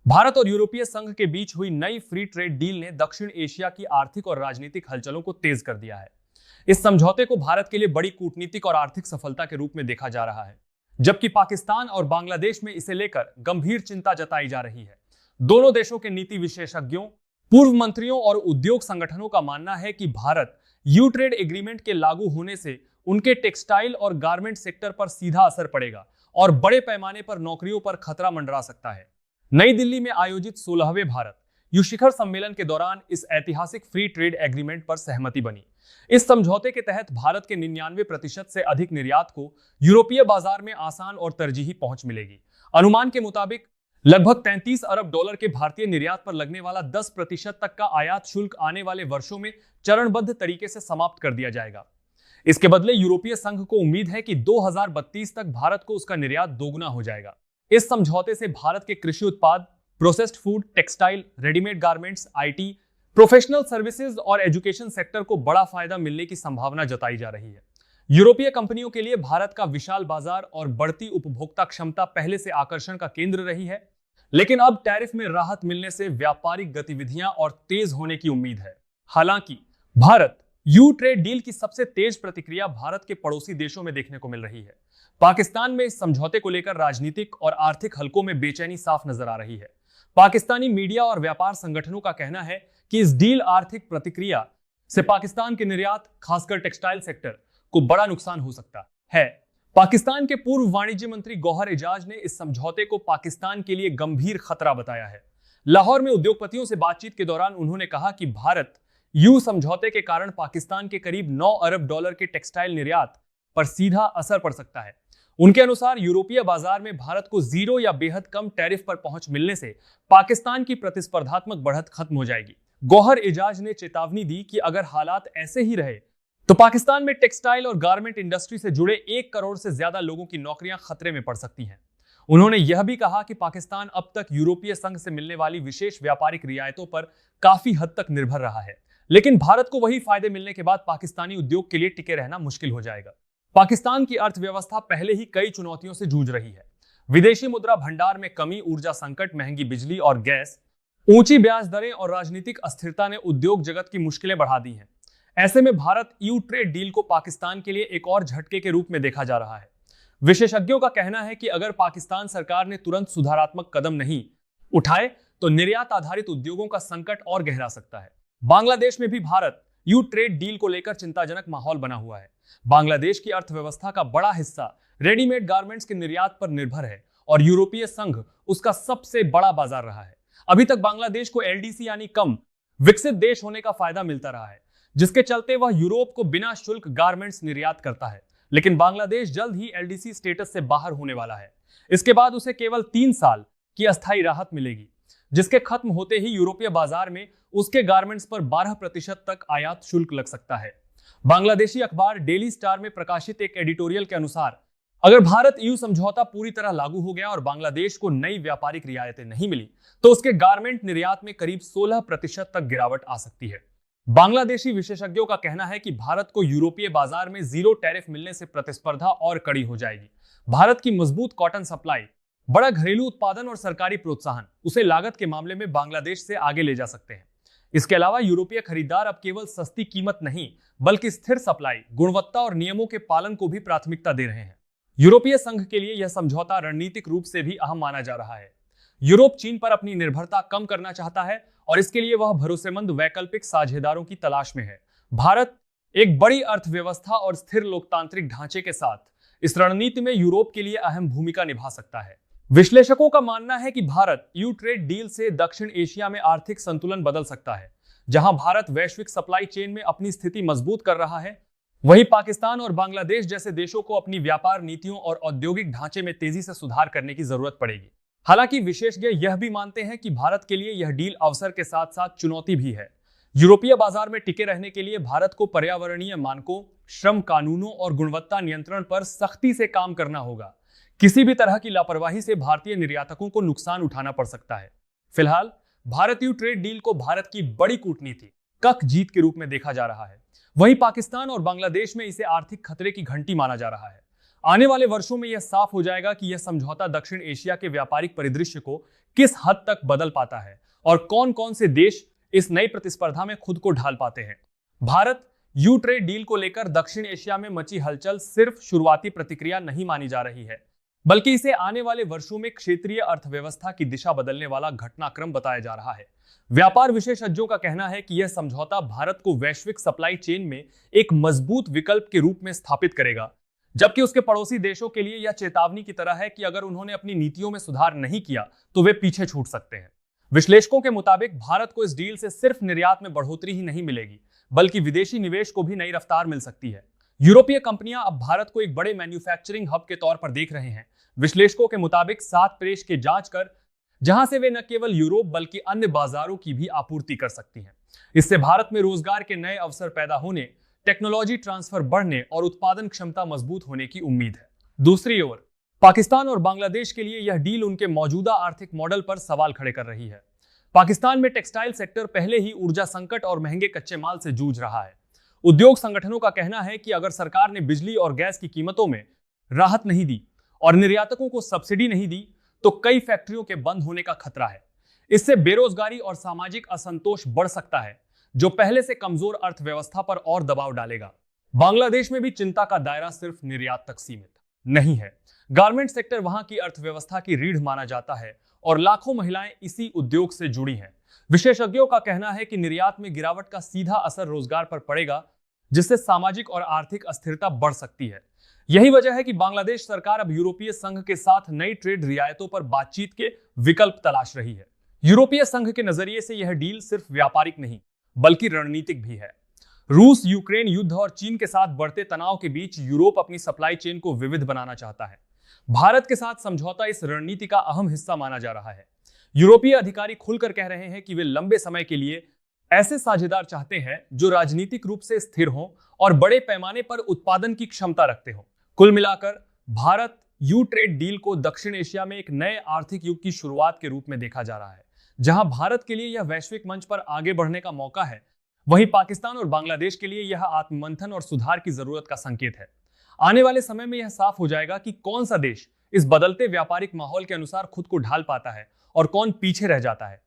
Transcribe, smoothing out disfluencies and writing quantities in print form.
भारत और यूरोपीय संघ के बीच हुई नई फ्री ट्रेड डील ने दक्षिण एशिया की आर्थिक और राजनीतिक हलचलों को तेज कर दिया है। इस समझौते को भारत के लिए बड़ी कूटनीतिक और आर्थिक सफलता के रूप में देखा जा रहा है, जबकि पाकिस्तान और बांग्लादेश में इसे लेकर गंभीर चिंता जताई जा रही है। दोनों देशों के नीति विशेषज्ञों, पूर्व मंत्रियों और उद्योग संगठनों का मानना है कि भारत यू ट्रेड एग्रीमेंट के लागू होने से उनके टेक्सटाइल और गारमेंट सेक्टर पर सीधा असर पड़ेगा और बड़े पैमाने पर नौकरियों पर खतरा मंडरा सकता है। नई दिल्ली में आयोजित 16वें भारत यू शिखर सम्मेलन के दौरान इस ऐतिहासिक फ्री ट्रेड एग्रीमेंट पर सहमति बनी। इस समझौते के तहत भारत के 99% से अधिक निर्यात को यूरोपीय बाजार में आसान और तरजीही पहुंच मिलेगी। अनुमान के मुताबिक लगभग 33 अरब डॉलर के भारतीय निर्यात पर लगने वाला 10% तक का आयात शुल्क आने वाले वर्षों में चरणबद्ध तरीके से समाप्त कर दिया जाएगा। इसके बदले यूरोपीय संघ को उम्मीद है कि 2032 तक भारत को उसका निर्यात दोगुना हो जाएगा। इस समझौते से भारत के कृषि उत्पाद, processed food, textile, readymade garments, IT, professional services और एजुकेशन सेक्टर को बड़ा फायदा मिलने की संभावना जताई जा रही है। यूरोपीय कंपनियों के लिए भारत का विशाल बाजार और बढ़ती उपभोक्ता क्षमता पहले से आकर्षण का केंद्र रही है, लेकिन अब टैरिफ में राहत मिलने से व्यापारिक गतिविधियां और तेज होने की उम्मीद है। हालांकि भारत यू ट्रेड डील की सबसे तेज प्रतिक्रिया भारत के पड़ोसी देशों में देखने को मिल रही है। पाकिस्तान में इस समझौते को लेकर राजनीतिक और आर्थिक हलकों में बेचैनी साफ नजर आ रही है। पाकिस्तानी मीडिया और व्यापार संगठनों का कहना है कि इस डील आर्थिक प्रतिक्रिया से पाकिस्तान के निर्यात, खासकर टेक्सटाइल सेक्टर को बड़ा नुकसान हो सकता है। पाकिस्तान के पूर्व वाणिज्य मंत्री गौहर एजाज ने इस समझौते को पाकिस्तान के लिए गंभीर खतरा बताया है। लाहौर में उद्योगपतियों से बातचीत के दौरान उन्होंने कहा कि भारत यू समझौते के कारण पाकिस्तान के करीब 9 अरब डॉलर के टेक्सटाइल निर्यात पर सीधा असर पड़ सकता है। उनके अनुसार यूरोपीय बाजार में भारत को जीरो या बेहद कम टैरिफ पर पहुंच मिलने से पाकिस्तान की प्रतिस्पर्धात्मक बढ़त खत्म हो जाएगी। गौहर एजाज ने चेतावनी दी कि अगर हालात ऐसे ही रहे तो पाकिस्तान में टेक्सटाइल और गारमेंट इंडस्ट्री से जुड़े 1 करोड़ से ज्यादा लोगों की नौकरियां खतरे में पड़ सकती हैं। उन्होंने यह भी कहा कि पाकिस्तान अब तक यूरोपीय संघ से मिलने वाली विशेष व्यापारिक रियायतों पर काफी हद तक निर्भर रहा है, लेकिन भारत को वही फायदे मिलने के बाद पाकिस्तानी उद्योग के लिए टिके रहना मुश्किल हो जाएगा। पाकिस्तान की अर्थव्यवस्था पहले ही कई चुनौतियों से जूझ रही है। विदेशी मुद्रा भंडार में कमी, ऊर्जा संकट, महंगी बिजली और गैस, ऊंची ब्याज दरें और राजनीतिक अस्थिरता ने उद्योग जगत की मुश्किलें बढ़ा दी हैं। ऐसे में भारत यू ट्रेड डील को पाकिस्तान के लिए एक और झटके के रूप में देखा जा रहा है। विशेषज्ञों का कहना है कि अगर पाकिस्तान सरकार ने तुरंत सुधारात्मक कदम नहीं उठाए तो निर्यात आधारित उद्योगों का संकट और गहरा सकता है। बांग्लादेश में भी भारत यू ट्रेड डील को लेकर चिंताजनक माहौल बना हुआ है। बांग्लादेश की अर्थव्यवस्था का बड़ा हिस्सा रेडीमेड गारमेंट्स के निर्यात पर निर्भर है और यूरोपीय संघ उसका सबसे बड़ा बाजार रहा है। अभी तक बांग्लादेश को एलडीसी यानी कम विकसित देश होने का फायदा मिलता रहा है, जिसके चलते वह यूरोप को बिना शुल्क गारमेंट्स निर्यात करता है। लेकिन बांग्लादेश जल्द ही एलडीसी स्टेटस से बाहर होने वाला है। इसके बाद उसे केवल 3 साल की अस्थायी राहत मिलेगी, जिसके खत्म होते ही यूरोपीय बाजार में उसके गारमेंट्स पर 12% तक आयात शुल्क लग सकता है। बांग्लादेशी अखबार डेली स्टार में प्रकाशित एक एडिटोरियल के अनुसार अगर भारत ईयू समझौता पूरी तरह लागू हो गया और बांग्लादेश को नई व्यापारिक रियायतें नहीं मिली तो उसके गारमेंट निर्यात में करीब 16% तक गिरावट आ सकती है। बांग्लादेशी विशेषज्ञों का कहना है कि भारत को यूरोपीय बाजार में जीरो टैरिफ मिलने से प्रतिस्पर्धा और कड़ी हो जाएगी। भारत की मजबूत कॉटन सप्लाई, बड़ा घरेलू उत्पादन और सरकारी प्रोत्साहन उसे लागत के मामले में बांग्लादेश से आगे ले जा सकते हैं। इसके अलावा यूरोपीय खरीदार अब केवल सस्ती कीमत नहीं बल्कि स्थिर सप्लाई, गुणवत्ता और नियमों के पालन को भी प्राथमिकता दे रहे हैं। यूरोपीय संघ के लिए यह समझौता रणनीतिक रूप से भी अहम माना जा रहा है। यूरोप चीन पर अपनी निर्भरता कम करना चाहता है और इसके लिए वह भरोसेमंद वैकल्पिक साझेदारों की तलाश में है। भारत एक बड़ी अर्थव्यवस्था और स्थिर लोकतांत्रिक ढांचे के साथ इस रणनीति में यूरोप के लिए अहम भूमिका निभा सकता है। विश्लेषकों का मानना है कि भारत यू ट्रेड डील से दक्षिण एशिया में आर्थिक संतुलन बदल सकता है। जहां भारत वैश्विक सप्लाई चेन में अपनी स्थिति मजबूत कर रहा है, वहीं पाकिस्तान और बांग्लादेश जैसे देशों को अपनी व्यापार नीतियों और औद्योगिक ढांचे में तेजी से सुधार करने की जरूरत पड़ेगी। हालांकि विशेषज्ञ यह भी मानते हैं कि भारत के लिए यह डील अवसर के साथ साथ चुनौती भी है। यूरोपीय बाजार में टिके रहने के लिए भारत को पर्यावरणीय मानकों, श्रम कानूनों और गुणवत्ता नियंत्रण पर सख्ती से काम करना होगा। किसी भी तरह की लापरवाही से भारतीय निर्यातकों को नुकसान उठाना पड़ सकता है। फिलहाल भारत यू ट्रेड डील को भारत की बड़ी कूटनीति कक जीत के रूप में देखा जा रहा है। वहीं पाकिस्तान और बांग्लादेश में इसे आर्थिक खतरे की घंटी माना जा रहा है। आने वाले वर्षों में यह साफ हो जाएगा कि यह समझौता दक्षिण एशिया के व्यापारिक परिदृश्य को किस हद तक बदल पाता है और कौन कौन से देश इस नई प्रतिस्पर्धा में खुद को ढाल पाते हैं। भारत यू ट्रेड डील को लेकर दक्षिण एशिया में मची हलचल सिर्फ शुरुआती प्रतिक्रिया नहीं मानी जा रही है, बल्कि इसे आने वाले वर्षों में क्षेत्रीय अर्थव्यवस्था की दिशा बदलने वाला घटनाक्रम बताया जा रहा है। व्यापार विशेषज्ञों का कहना है कि यह समझौता भारत को वैश्विक सप्लाई चेन में एक मजबूत विकल्प के रूप में स्थापित करेगा, जबकि उसके पड़ोसी देशों के लिए यह चेतावनी की तरह है कि अगर उन्होंने अपनी नीतियों में सुधार नहीं किया तो वे पीछे छूट सकते हैं। विश्लेषकों के मुताबिक भारत को इस डील से सिर्फ निर्यात में बढ़ोतरी ही नहीं मिलेगी, बल्कि विदेशी निवेश को भी नई रफ्तार मिल सकती है। यूरोपीय कंपनियां अब भारत को एक बड़े मैन्युफैक्चरिंग हब के तौर पर देख रहे हैं। विश्लेषकों के मुताबिक 7 देश के जांच कर जहां से वे न केवल यूरोप बल्कि अन्य बाजारों की भी आपूर्ति कर सकती हैं। इससे भारत में रोजगार के नए अवसर पैदा होने, टेक्नोलॉजी ट्रांसफर बढ़ने और उत्पादन क्षमता मजबूत होने की उम्मीद है। दूसरी ओर पाकिस्तान और बांग्लादेश के लिए यह डील उनके मौजूदा आर्थिक मॉडल पर सवाल खड़े कर रही है। पाकिस्तान में टेक्सटाइल सेक्टर पहले ही ऊर्जा संकट और महंगे कच्चे माल से जूझ रहा है। उद्योग संगठनों का कहना है कि अगर सरकार ने बिजली और गैस की कीमतों में राहत नहीं दी और निर्यातकों को सब्सिडी नहीं दी तो कई फैक्ट्रियों के बंद होने का खतरा है। इससे बेरोजगारी और सामाजिक असंतोष बढ़ सकता है, जो पहले से कमजोर अर्थव्यवस्था पर और दबाव डालेगा। बांग्लादेश में भी चिंता का दायरा सिर्फ निर्यात तक सीमित नहीं है। गारमेंट सेक्टर वहां की अर्थव्यवस्था की रीढ़ माना जाता है और लाखों महिलाएं इसी उद्योग से जुड़ी हैं। विशेषज्ञों का कहना है कि निर्यात में गिरावट का सीधा असर रोजगार पर पड़ेगा, जिससे सामाजिक और आर्थिक अस्थिरता बढ़ सकती है। यही वजह है कि बांग्लादेश सरकार अब यूरोपीय संघ के साथ नई ट्रेड रियायतों पर बातचीत के विकल्प तलाश रही है। यूरोपीय संघ के नजरिए से यह डील सिर्फ व्यापारिक नहीं बल्कि रणनीतिक भी है। रूस यूक्रेन युद्ध और चीन के साथ बढ़ते तनाव के बीच यूरोप अपनी सप्लाई चेन को विविध बनाना चाहता है। भारत के साथ समझौता इस रणनीति का अहम हिस्सा माना जा रहा है। यूरोपीय अधिकारी खुलकर कह रहे हैं कि वे लंबे समय के लिए ऐसे साझेदार चाहते हैं जो राजनीतिक रूप से स्थिर हों और बड़े पैमाने पर उत्पादन की क्षमता रखते हों। कुल मिलाकर भारत यू ट्रेड डील को दक्षिण एशिया में एक नए आर्थिक युग की शुरुआत के रूप में देखा जा रहा है। जहां भारत के लिए यह वैश्विक मंच पर आगे बढ़ने का मौका है, वहीं पाकिस्तान और बांग्लादेश के लिए यह आत्ममंथन और सुधार की जरूरत का संकेत है। आने वाले समय में यह साफ हो जाएगा कि कौन सा देश इस बदलते व्यापारिक माहौल के अनुसार खुद को ढाल पाता है और कौन पीछे रह जाता है।